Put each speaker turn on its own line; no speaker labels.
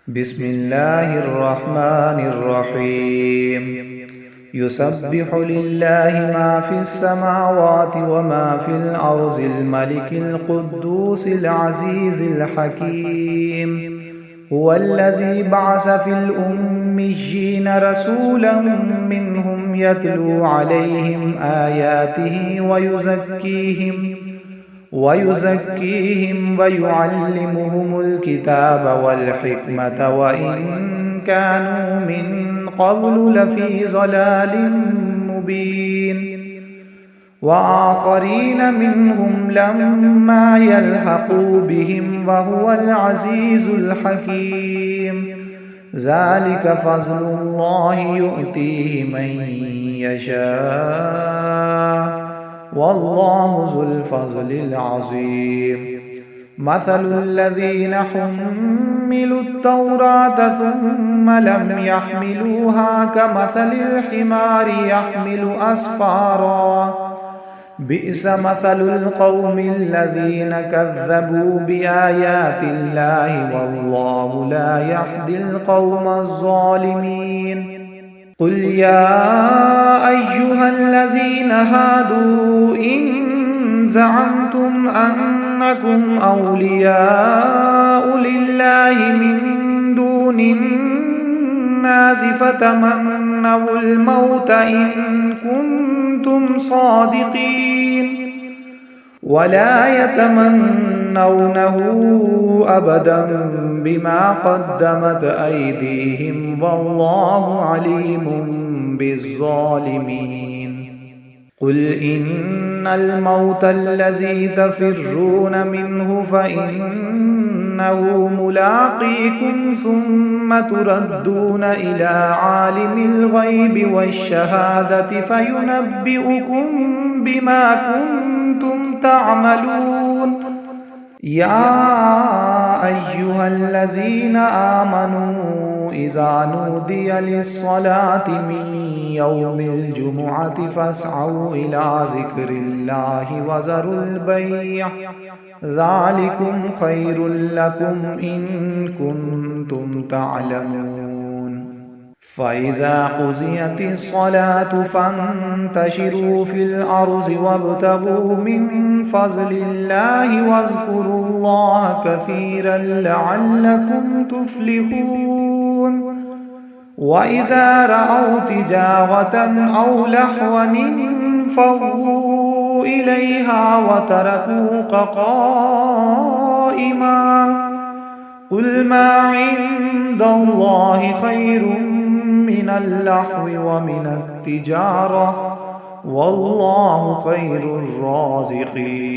بسم الله الرحمن الرحيم يسبح لله ما في السماوات وما في الأرض الملك القدوس العزيز الحكيم هو الذي بعث في الأميين رسولا منهم يتلو عليهم آياته ويزكيهم ويعلمهم الكتاب والحكمة وإن كانوا من قبل لفي ضلال مبين وآخرين منهم لما يلحقوا بهم وهو العزيز الحكيم ذلك فضل الله يؤتيه من يشاء والله ذو الفضل العظيم مثل الذين حملوا التوراة ثم لم يحملوها كمثل الحمار يحمل أسفارا بئس مثل القوم الذين كذبوا بآيات الله والله لا يهدي القوم الظالمين قل يا أيها الذين هادوا إن زعمتم أنكم أولياء لله من دون الناس فتمنوا الموت إن كنتم صادقين ولا يتمنونه أبدا بما قدمت أيديهم والله عليم بالظالمين قل إن الموت الذي تفرون منه فإنه ملاقيكم ثم تردون إلى عالم الغيب والشهادة فينبئكم بما كنتم تعملون يا أيها الذين آمنوا إذا نودي للصلاة من يوم الجمعة فاسعوا إلى ذكر الله وذروا البيع ذلكم خير لكم إن كنتم تعلمون فإذا قضيت الصلاة فانتشروا في الأرض وابتغوا من فضل الله واذكروا الله كثيرا لعلكم تفلحون وإذا رأوا تجارة أو لهوا انفضوا إليها وتركوك قائما قل ما عند الله خير من اللهو ومن التجارة والله خير الرازقين